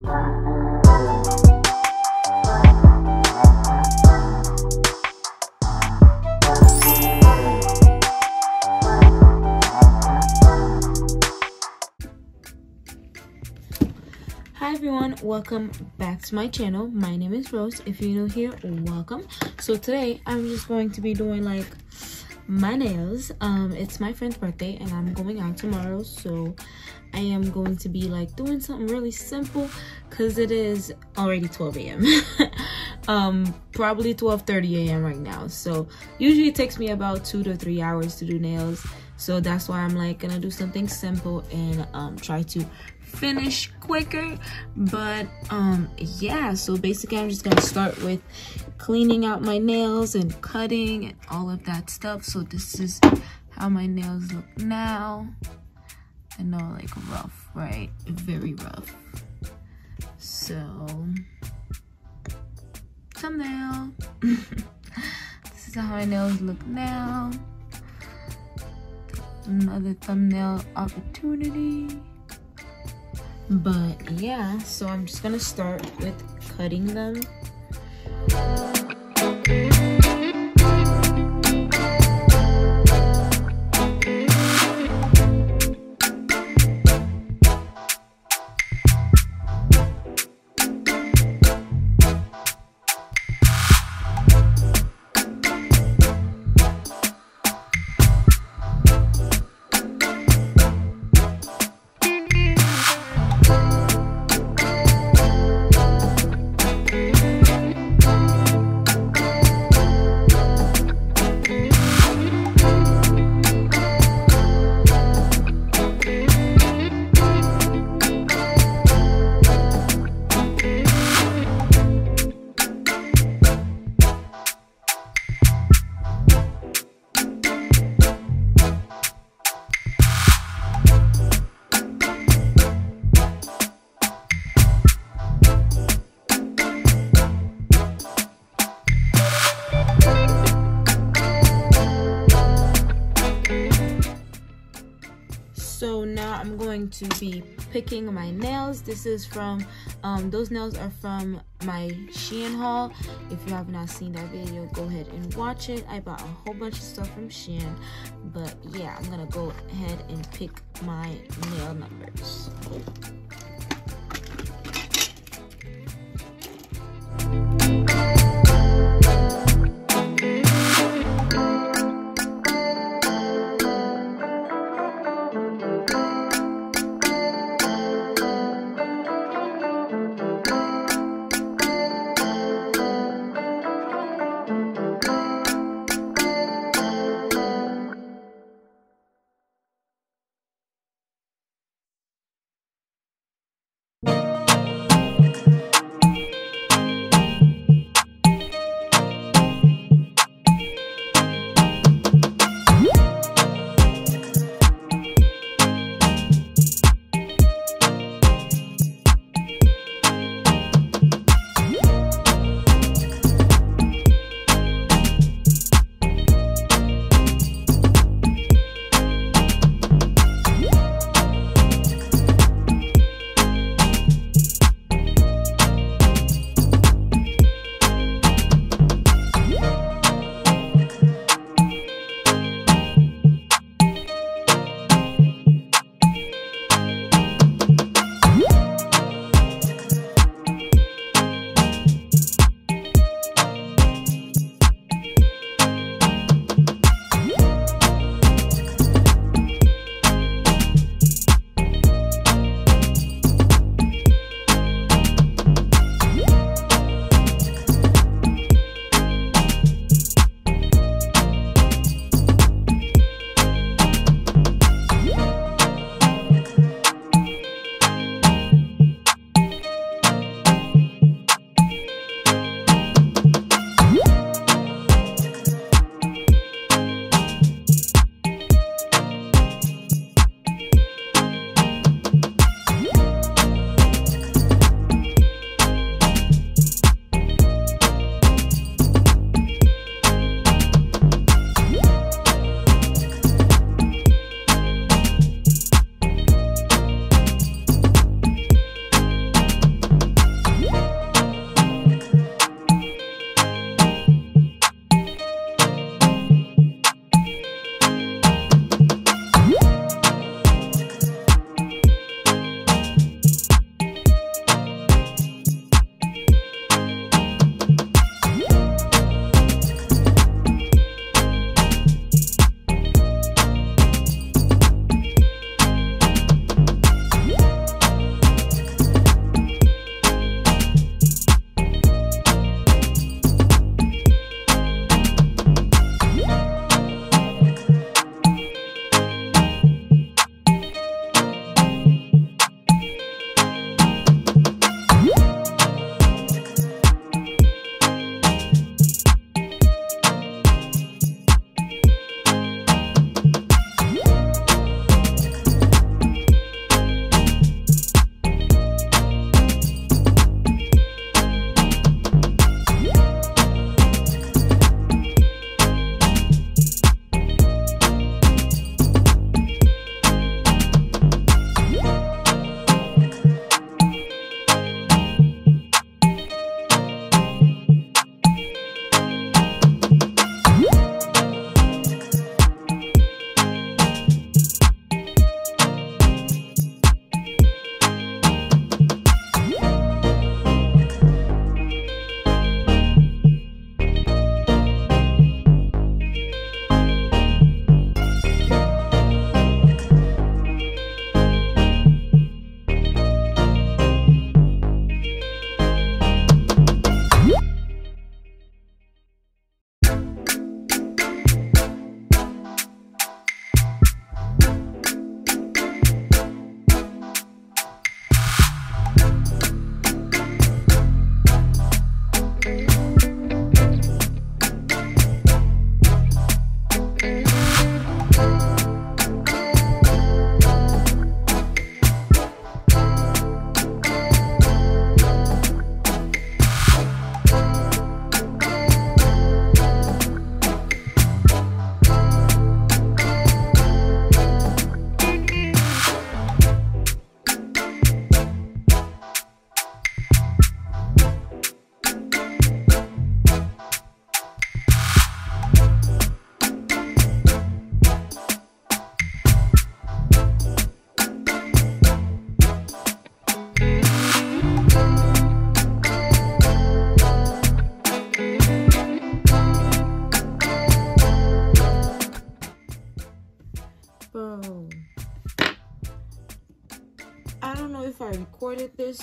Hi everyone, welcome back to my channel. My name is Rose. If you're new here, welcome. So today I'm just going to be doing like my nails. It's my friend's birthday and I'm going out tomorrow, so I am going to be like doing something really simple because it is already 12 a.m. Probably 12:30 a.m. right now. So usually it takes me about 2 to 3 hours to do nails, so that's why I'm like gonna do something simple and try to finish quicker. But yeah, so basically I'm just gonna start with cleaning out my nails and cutting and all of that stuff. So this is how my nails look now. I know, like rough, right? Very rough. So thumbnail. This is how my nails look now. Another thumbnail opportunity. But yeah, so I'm just gonna start with cutting them. So now I'm going to be picking my nails. This is from, those nails are from my Shein haul. If you have not seen that video, go ahead and watch it. I bought a whole bunch of stuff from Shein. But yeah, I'm gonna go ahead and pick my nail numbers.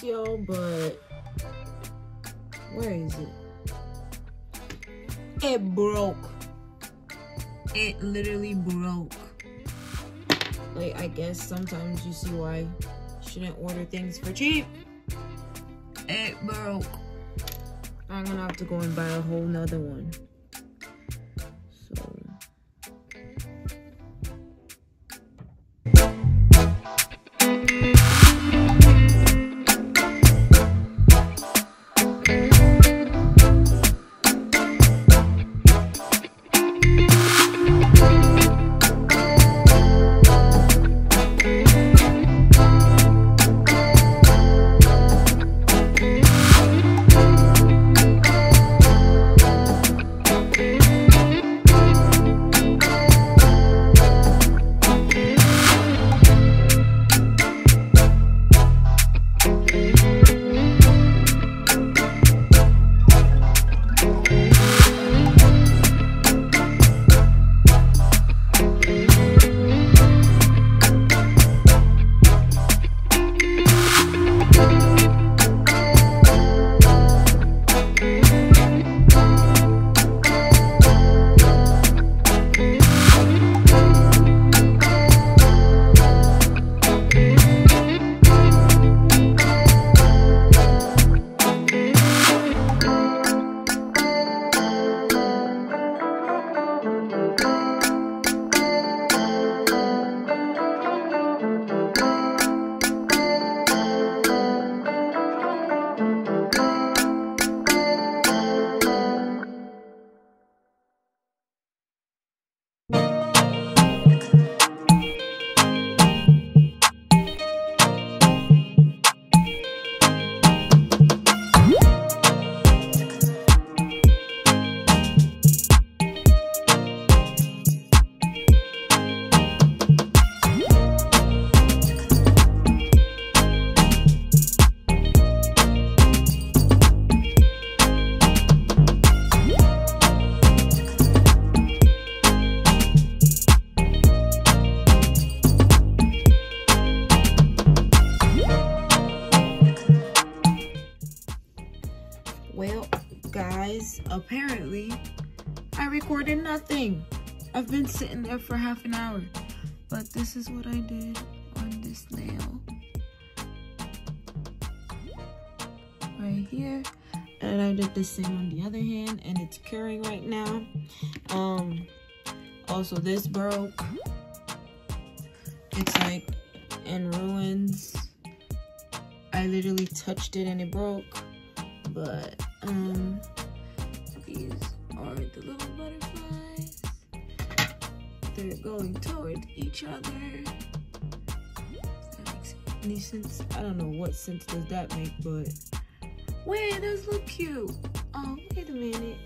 this, y'all, but where is it? It broke. It literally broke. Like, I guess sometimes you see why you shouldn't order things for cheap. It broke. I'm gonna have to go and buy a whole nother one. So well, guys, apparently I recorded nothing. I've been sitting there for half an hour, but this is what I did on this nail right here, and I did the same on the other hand, and it's curing right now. Also this broke. It's like in ruins. I literally touched it and it broke. But these are the little butterflies. They're going toward each other. That makes any sense? I don't know what sense does that make, but wait, those look cute. Oh, wait a minute.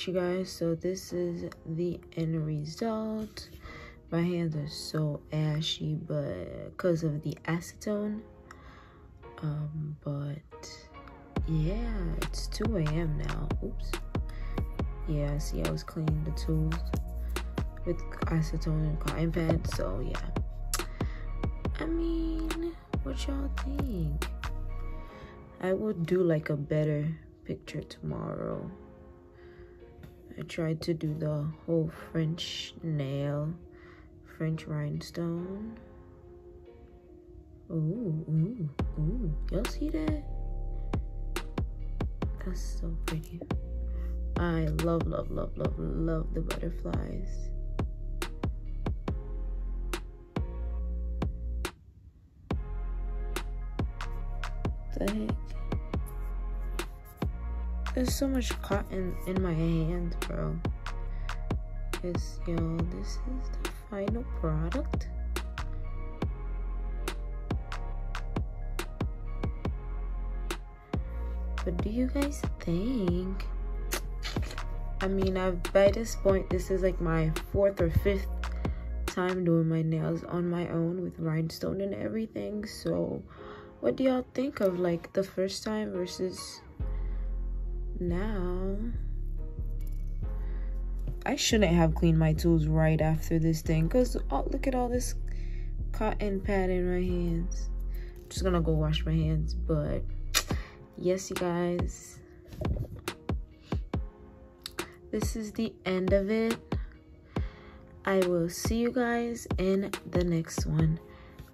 you guys, so this is the end result. My hands are so ashy, but because of the acetone. But yeah, it's 2 a.m. now. Oops. Yeah, see, I was cleaning the tools with acetone and cotton pads, so yeah. I mean, what y'all think? I would do like a better picture tomorrow. I tried to do the whole French nail, French rhinestone. Ooh. Y'all see that? That's so pretty. I love the butterflies. The heck? There's so much cotton in my hands, bro. Yes, y'all, this is the final product. What do you guys think? I mean, by this point, this is like my 4th or 5th time doing my nails on my own with rhinestone and everything. So what do y'all think of like the first time versus now? I shouldn't have cleaned my tools right after this thing, because look at all this cotton pad in my hands. I'm just gonna go wash my hands. But yes, you guys, this is the end of it. I will see you guys in the next one.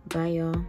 Bye, y'all.